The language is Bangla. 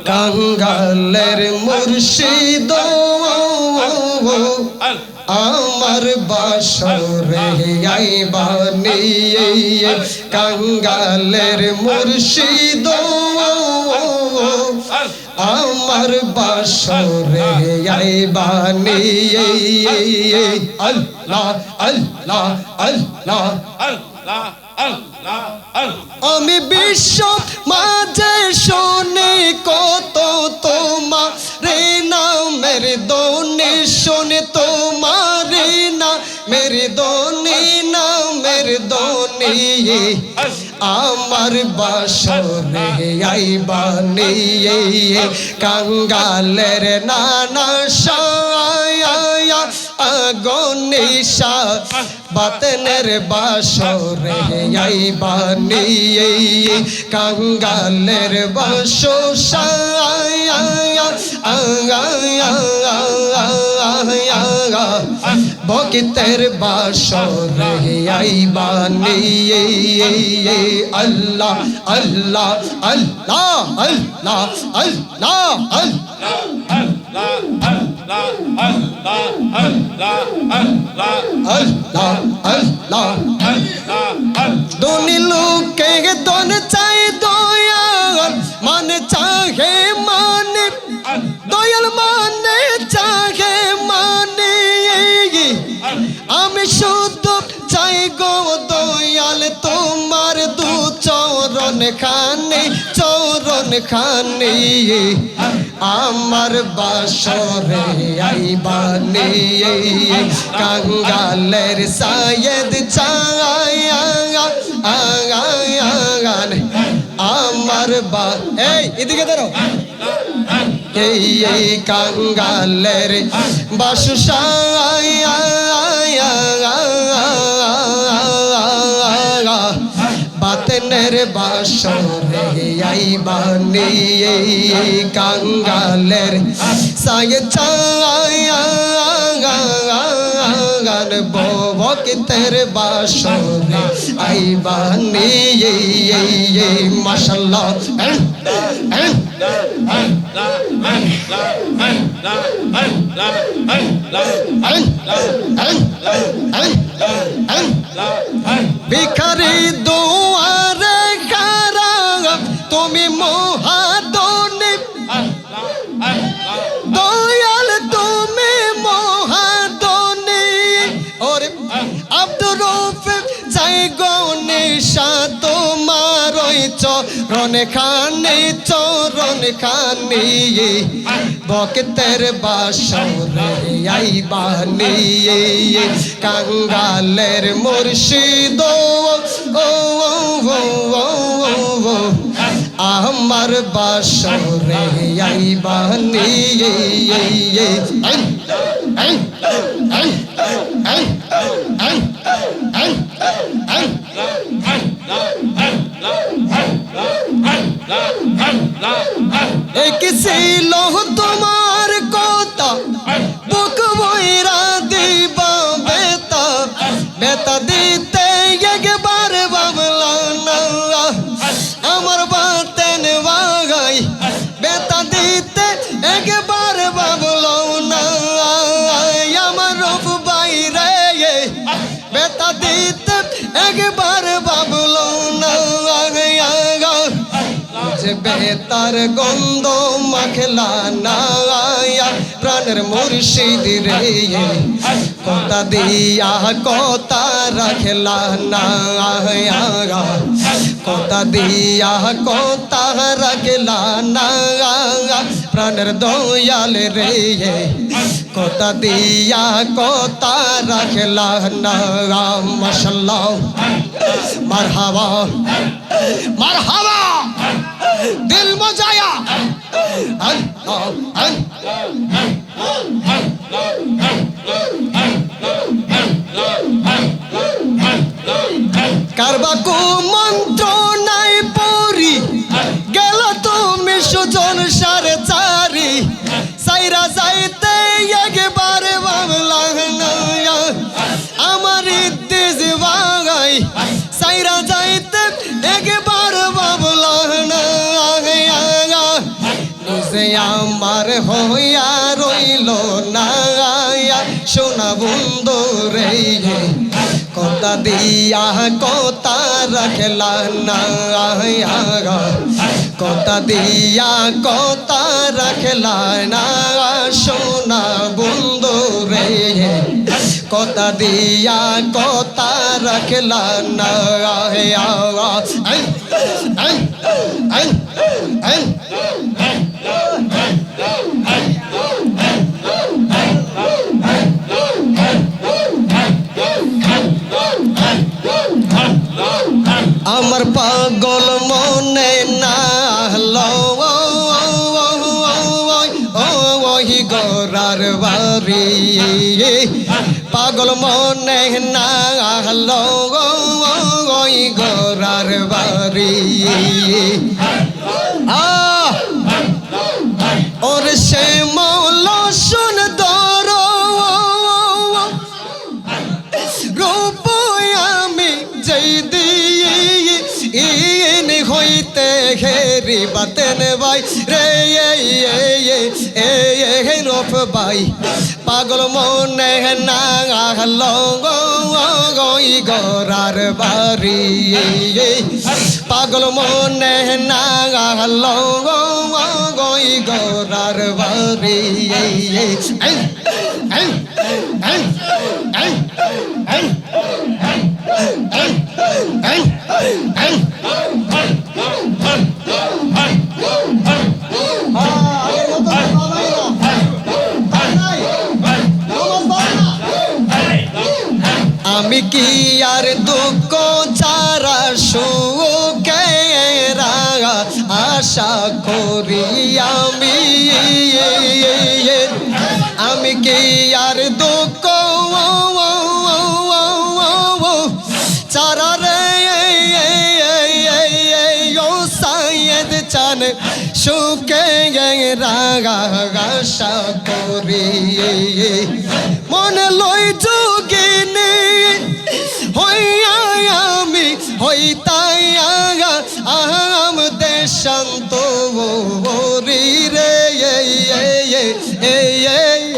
কাঙ্গালের মুর্শিদ আমার বাসরে আইবানি কাঙ্গালের মুর্শিদ আমার বাসরে আইবানি আল্লাহ আল্লাহ আল্লাহ আমি বিশ্ব মাঝে শুনি কত তোমার নামের দোনে শুনে তোমার নামের দোনে নামের দোনে আমার বাসরে আইবানি কাঙ্গালের নানা সায়া আগনিশা বাতনের বাসরে আইবানি কাঙ্গালের বাসো সায়া বকিতের বাসরে আইবানি আল্লাহ আল্লাহ আল্লাহ আল্লাহ আল্লাহ দুনি লোকে দন চাই দয়াল মানে চাহে মানে দয়াল মানে চাহে মানে আমি শুধু চাই গো দয়াল তোমার দু চরণ খানি আমার বাসরে আইবানি কাঙ্গালের সায়েদ ছায়া আমার বা এই এদিকে দাঁড়াও এই কাঙ্গালের বাসু সায়া বাতনের বাসরে আইবানি কাঙ্গালের সায়ে ছায়া বকিতের বাসরে আইবানি মাশাআল্লাহ ভিখারি দুয়ারে খারা তুমি মহাদনি দয়াল তুমি মহাদনি ওরে আব্দুর রফিক চাই গো নিশা তোমার ওই চরণ খানি বকিতের বাসরে আইবানি কাঙ্গালের মুর্শিদ আমার বাসরে আইবানি ছিল তোমার কথা বুক বইরা দিবা বেতা বেতা দিতে একবার বাবলা না আমার বাতেন বাগাই বেতা দিতে একবার বাবলা না আমার রূপ বাইরে বেতা দিতে একবার বাবলা না বেতার গন্ধ মাখলা না প্রাণের মুর্শিদ রে কথা দিয়া কথা রাখলা না কথা দিয়া কথা রাখলা না প্রাণের দয়াল রে কথা দিয়া কথা রাখলা না মাশাআল্লাহ মারহাবা মারহাবা दिल मजाया কারবাকু মন্ত্র নাই পরি গেল তুমি সুজন সারে চারি সাইরা যাইতে একবার বাংলা আমার ইদ্দিস বাগাই সাইরা যাইতে একবার বাবলা যে আমার হইয়া রইল না সোনা বন্ধু রে কথা দিয়া কথা রাখলা না কথা দিয়া কথা রাখলা না সোনা বন্ধু রে কথা দিয়া কথা রাখলা না আমার পাগল মনে না হলো ওই গোরার বাড়ি পাগল মনে না হলো ওই গোরার বাড়ি ওর সে মৌল সুন্দর রূপ আমি যেই ইন হইতে হেরি বাতেন ভাই রে রূপ ভাই পাগল মনে না হলো ওই গোরার বাড়ি পাগল মনে না হলো ওই গোরার বাড়ি আমি কি আর দুঃখ যারা সুখে আশা করি আমি কি আর দুঃখ চারা রে ও সাইয়েদ চান সুখে আশা করি মনে লই যোগিনী হইয়া আমি হইতা